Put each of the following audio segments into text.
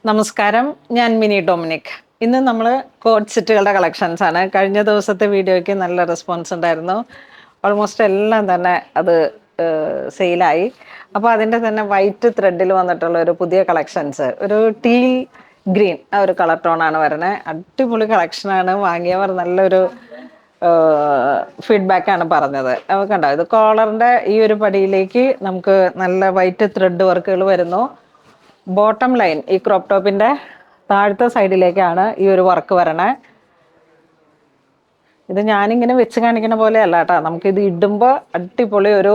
നമസ്കാരം, ഞാൻ mini Dominic. ഇന്ന് നമ്മൾ കോഡ് സെറ്റുകളുടെ കളക്ഷൻസ് ആണ്. കഴിഞ്ഞ ദിവസത്തെ വീഡിയോയ്ക്ക് നല്ല റെസ്പോൺസ് ഉണ്ടായിരുന്നു. ഓൾമോസ്റ്റ് എല്ലാം തന്നെ അത് സെയിലായി. അപ്പോൾ അതിൻ്റെ തന്നെ വൈറ്റ് ത്രെഡിൽ വന്നിട്ടുള്ള ഒരു പുതിയ കളക്ഷൻസ്, ഒരു ടീൽ ഗ്രീൻ ആ ഒരു കളർ ടോണാണ് വരുന്നത്. അടിപൊളി കളക്ഷനാണ്. വാങ്ങിയവർ നല്ലൊരു ഫീഡ്ബാക്കാണ് പറഞ്ഞത്. കണ്ടോ, ഇത് കോളറിൻ്റെ ഈ ഒരു പടിയിലേക്ക് നമുക്ക് നല്ല വൈറ്റ് ത്രെഡ് വർക്കുകൾ വരുന്നു. ബോട്ടം ലൈൻ ഈ ക്രോപ്പ് ടോപ്പിന്റെ താഴത്തെ സൈഡിലേക്കാണ് ഈ ഒരു വർക്ക് വരണേ. ഇത് ഞാനിങ്ങനെ വെച്ച് കാണിക്കുന്ന പോലെയല്ല കേട്ടോ. നമുക്കിത് ഇടുമ്പോൾ അടിപൊളി ഒരു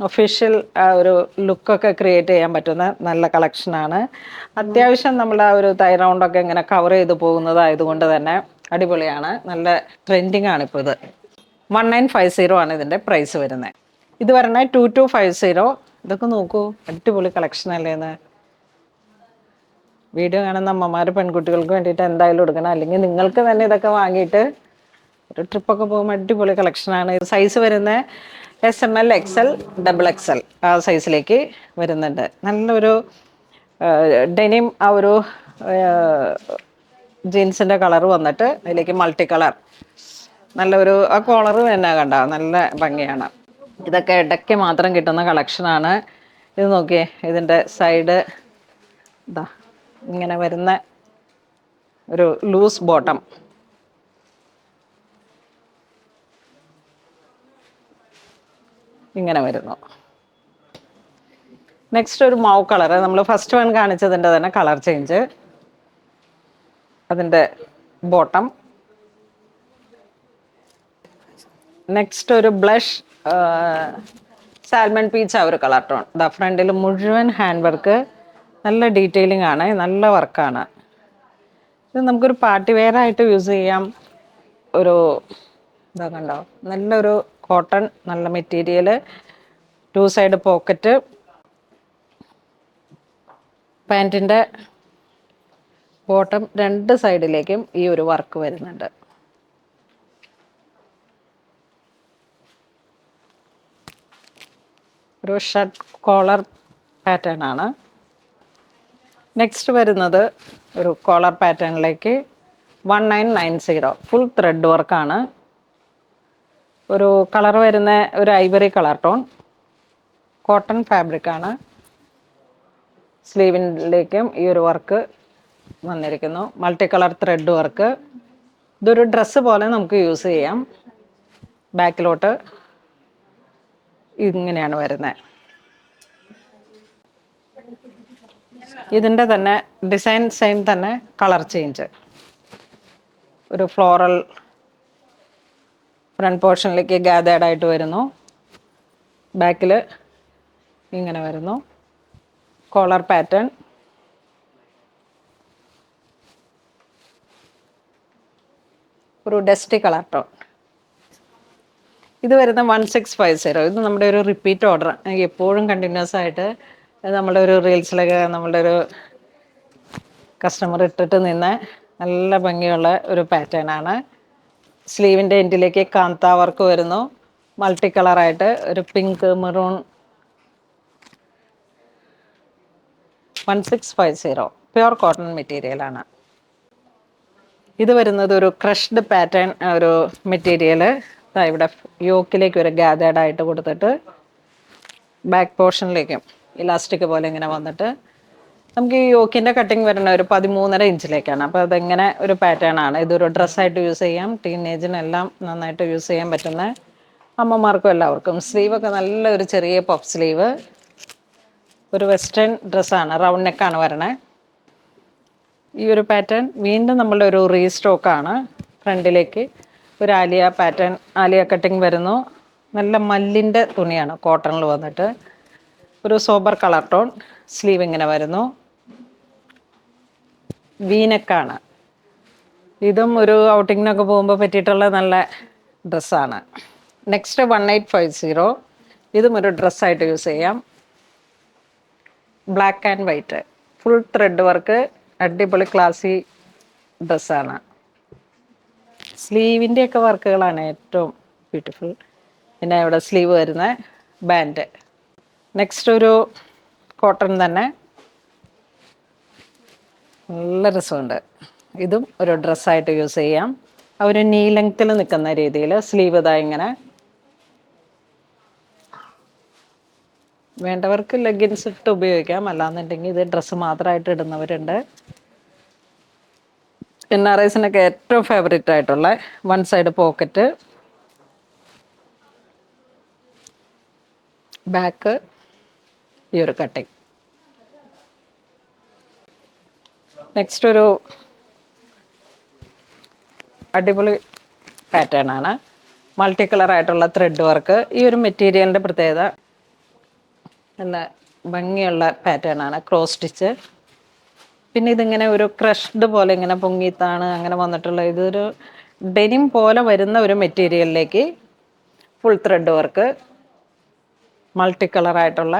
ഒഫീഷ്യൽ ഒരു ലുക്കൊക്കെ ക്രിയേറ്റ് ചെയ്യാൻ പറ്റുന്ന നല്ല കളക്ഷനാണ്. അത്യാവശ്യം നമ്മൾ ആ ഒരു തൈ റൗണ്ടൊക്കെ ഇങ്ങനെ കവർ ചെയ്ത് പോകുന്നതായതുകൊണ്ട് തന്നെ അടിപൊളിയാണ്. നല്ല ട്രെൻഡിങ് ആണ് ഇപ്പോൾ ഇത്. 1950 ആണ് ഇതിൻ്റെ പ്രൈസ് വരുന്നത്. ഇത് വരണേ 2250. ഇതൊക്കെ നോക്കൂ, അടിപൊളി കളക്ഷൻ അല്ലേന്ന്. വീഡിയോ കാണുന്ന അമ്മമാർ പെൺകുട്ടികൾക്ക് വേണ്ടിയിട്ട് എന്തായാലും എടുക്കണം. അല്ലെങ്കിൽ നിങ്ങൾക്ക് തന്നെ ഇതൊക്കെ വാങ്ങിയിട്ട് ഒരു ട്രിപ്പൊക്കെ പോകുമ്പോൾ അടിപൊളി കളക്ഷനാണ്. ഇത് സൈസ് വരുന്നത് SML XL XXL ആ സൈസിലേക്ക് വരുന്നുണ്ട്. നല്ലൊരു ഡെനിം ആ ഒരു ജീൻസിൻ്റെ കളർ വന്നിട്ട് അതിലേക്ക് മൾട്ടി കളർ നല്ലൊരു ആ കോളർ തന്നെ കണ്ട നല്ല ഭംഗിയാണ്. ഇതൊക്കെ ഇടയ്ക്ക് മാത്രം കിട്ടുന്ന കളക്ഷനാണ്. ഇത് നോക്കിയേ, ഇതിൻ്റെ സൈഡ് ഇതാ ഇങ്ങനെ വരുന്ന ഒരു ലൂസ് ബോട്ടം. ഇങ്ങനെ വരുന്നു. നെക്സ്റ്റ് ഒരു മൗ കളർ, നമ്മൾ ഫസ്റ്റ് വൺ കാണിച്ചതിൻ്റെ തന്നെ കളർ ചേഞ്ച്. അതിൻ്റെ ബോട്ടം. നെക്സ്റ്റ് ഒരു ബ്ലഷ് സാൽമൺ പീച്ച് ആ ഒരു കളർ ടോൺ. ദാ ഫ്രണ്ടിൽ മുഴുവൻ ഹാൻഡ് വർക്ക്, നല്ല ഡീറ്റെയിലിംഗ് ആണ്, നല്ല വർക്കാണ്. ഇത് നമുക്കൊരു പാർട്ടി വെയർ ആയിട്ട് യൂസ് ചെയ്യാം. ഒരു ഇതാ കണ്ടോ, നല്ലൊരു കോട്ടൺ, നല്ല മെറ്റീരിയൽ, 2 സൈഡ് പോക്കറ്റ്. പാൻറ്റിൻ്റെ ബോട്ടം 2 സൈഡിലേക്കും ഈ ഒരു വർക്ക് വരുന്നുണ്ട്. ഒരു ഷർട്ട് കോളർ പാറ്റേൺ ആണ്. നെക്സ്റ്റ് വരുന്നത് ഒരു കോളർ പാറ്റേണിലേക്ക് 1990 ഫുൾ ത്രെഡ് വർക്കാണ്. ഒരു കളർ വരുന്ന ഒരു ivory colour tone, cotton fabric ആണ്. സ്ലീവിലേക്കും ഈ ഒരു വർക്ക് വന്നിരിക്കുന്നു, മൾട്ടി കളർ ത്രെഡ് വർക്ക്. ഇതൊരു ഡ്രസ്സ് പോലെ നമുക്ക് യൂസ് ചെയ്യാം. ബാക്കിലോട്ട് ഇങ്ങനെയാണ് വരുന്നത്. ഇതിൻ്റെ തന്നെ ഡിസൈൻ സെയിം തന്നെ, കളർ ചേഞ്ച്. ഒരു ഫ്ലോറൽ ഫ്രണ്ട് പോർഷനിലേക്ക് ഗാദേർഡ് ആയിട്ട് വരുന്നു. ബാക്കിൽ ഇങ്ങനെ വരുന്നു. Collar pattern. ഒരു ഡസ്റ്റി കളർ ടോൺ. ഇത് വരുന്ന 1650. ഇത് നമ്മുടെ ഒരു റിപ്പീറ്റ് ഓർഡർ. എപ്പോഴും കണ്ടിന്യൂസ് ആയിട്ട് നമ്മുടെ ഒരു റീൽസിലൊക്കെ നമ്മുടെ ഒരു കസ്റ്റമർ ഇട്ടിട്ട് നിന്ന് നല്ല ഭംഗിയുള്ള ഒരു പാറ്റേൺ ആണ്. സ്ലീവിൻ്റെ എൻഡിലേക്ക് കാന്ത വർക്ക് വരുന്നു, മൾട്ടി കളറായിട്ട്. ഒരു പിങ്ക്, മെറൂൺ. 1650 പ്യുർ കോട്ടൺ മെറ്റീരിയലാണ്. ഇത് വരുന്നത് ഒരു ക്രഷ്ഡ് പാറ്റേൺ ഒരു മെറ്റീരിയൽ. ഇവിടെ യോക്കിലേക്ക് ഒരു ഗാദേർഡ് ആയിട്ട് കൊടുത്തിട്ട് ബാക്ക് പോർഷനിലേക്കും ഇലാസ്റ്റിക് പോലെ ഇങ്ങനെ വന്നിട്ട് നമുക്ക് ഈ യോക്കിൻ്റെ കട്ടിങ് വരുന്ന ഒരു 13.5 ഇഞ്ചിലേക്കാണ്. അപ്പോൾ അതെങ്ങനെ ഒരു പാറ്റേൺ ആണ്. ഇതൊരു ഡ്രസ്സായിട്ട് യൂസ് ചെയ്യാം. ടീനേജിനെല്ലാം നന്നായിട്ട് യൂസ് ചെയ്യാൻ പറ്റുന്ന അമ്മമാർക്കും എല്ലാവർക്കും. സ്ലീവൊക്കെ നല്ല ഒരു ചെറിയ പഫ് സ്ലീവ്. ഒരു വെസ്റ്റേൺ ഡ്രസ്സാണ്, റൗണ്ട് നെക്കാണ് വരണേ. ഈ ഒരു പാറ്റേൺ വീണ്ടും നമ്മളുടെ ഒരു റീസ്റ്റോക്കാണ്. ഫ്രണ്ടിലേക്ക് ഒരു ആലിയ പാറ്റേൺ, ആലിയ കട്ടിങ് വരുന്നു. നല്ല മല്ലിൻ്റെ തുണിയാണ്, കോട്ടണിൽ വന്നിട്ട്. ഒരു സോബർ കളർ ടോൺ. സ്ലീവ് ഇങ്ങനെ വരുന്നു, വീനെക്കാണ്. ഇതും ഒരു ഔട്ടിങ്ങിനൊക്കെ പോകുമ്പോൾ പറ്റിയിട്ടുള്ള നല്ല ഡ്രസ്സാണ്. നെക്സ്റ്റ് 1850. ഇതും ഒരു ഡ്രസ്സായിട്ട് യൂസ് ചെയ്യാം. Black and white full thread work, അടിപൊളി ക്ലാസി ഡ്രസ്സാണ്. സ്ലീവിൻ്റെയൊക്കെ വർക്കുകളാണ് ഏറ്റവും ബ്യൂട്ടിഫുൾ. പിന്നെ ഇവിടെ സ്ലീവ് വരുന്ന ബാൻഡ്. നെക്സ്റ്റ് ഒരു കോട്ടൺ തന്നെ, നല്ല രസമുണ്ട്. ഇതും ഒരു ഡ്രസ്സായിട്ട് യൂസ് ചെയ്യാം. ആ ഒരു നീ ലെങ്ത്തിൽ നിൽക്കുന്ന രീതിയിൽ സ്ലീവ് ഇതാ ഇങ്ങനെ. വേണ്ടവർക്ക് ലെഗിൻസ് ഇട്ട് ഉപയോഗിക്കാം, അല്ലാന്നുണ്ടെങ്കിൽ ഇത് ഡ്രസ്സ് മാത്രമായിട്ട് ഇടുന്നവരുണ്ട്. NRIസിനൊക്കെ ഏറ്റവും ഫേവറേറ്റ് ആയിട്ടുള്ള വൺ സൈഡ് പോക്കറ്റ്, ബാക്ക് ഈ ഒരു കട്ടിങ്. നെക്സ്റ്റ് ഒരു അടിപൊളി പാറ്റേൺ ആണ്. മൾട്ടി കളർ ആയിട്ടുള്ള ത്രെഡ് വർക്ക്. ഈ ഒരു മെറ്റീരിയലിൻ്റെ പ്രത്യേകത നല്ല ഭംഗിയുള്ള പാറ്റേൺ ആണ്, ക്രോസ് സ്റ്റിച്ച്. പിന്നെ ഇതിങ്ങനെ ഒരു ക്രഷ്ഡ് പോലെ ഇങ്ങനെ പൊങ്ങിത്താണ് അങ്ങനെ വന്നിട്ടുള്ള, ഇതൊരു ഡെനിം പോലെ വരുന്ന ഒരു മെറ്റീരിയലിലേക്ക് ഫുൾ ത്രെഡ് വർക്ക്, മൾട്ടി കളറായിട്ടുള്ള.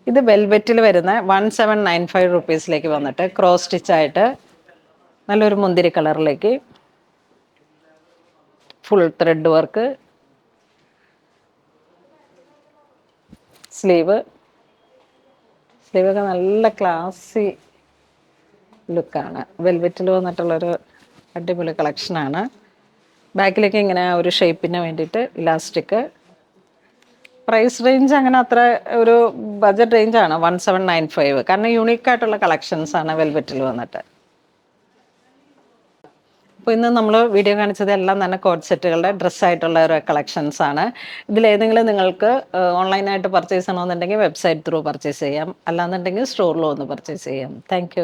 ഇത് വെൽവെറ്റിൽ വരുന്ന 1795 റുപ്പീസിലേക്ക് വന്നിട്ട് ക്രോസ് സ്റ്റിച്ചായിട്ട് നല്ലൊരു മുന്തിരി കളറിലേക്ക് ഫുൾ ത്രെഡ് വർക്ക്. സ്ലീവ് സ്ലീവൊക്കെ നല്ല ക്ലാസി ലുക്കാണ്. വെൽവെറ്റിൽ വന്നിട്ടുള്ളൊരു അടിപൊളി കളക്ഷനാണ്. ബാക്കിലേക്ക് ഇങ്ങനെ ഒരു ഷേപ്പിന് വേണ്ടിയിട്ട് ഇലാസ്റ്റിക്. പ്രൈസ് റേഞ്ച് അങ്ങനെ അത്ര ഒരു ബഡ്ജറ്റ് റേഞ്ചാണ് 1795, കാരണം യുണീക്കായിട്ടുള്ള കളക്ഷൻസ് ആണ് വെൽവെറ്റിൽ വന്നിട്ട്. അപ്പോൾ ഇന്ന് നമ്മൾ വീഡിയോ കാണിച്ചത് എല്ലാം തന്നെ കോഡ് സെറ്റുകളുടെ ഡ്രസ്സായിട്ടുള്ള ഒരു കളക്ഷൻസ് ആണ്. ഇതിലേതെങ്കിലും നിങ്ങൾക്ക് ഓൺലൈനായിട്ട് പർച്ചേസ് ചെയ്യണമെന്നുണ്ടെങ്കിൽ വെബ്സൈറ്റ് ത്രൂ പർച്ചേസ് ചെയ്യാം, അല്ലാന്നുണ്ടെങ്കിൽ സ്റ്റോറിൽ വന്ന് പർച്ചേസ് ചെയ്യാം. താങ്ക്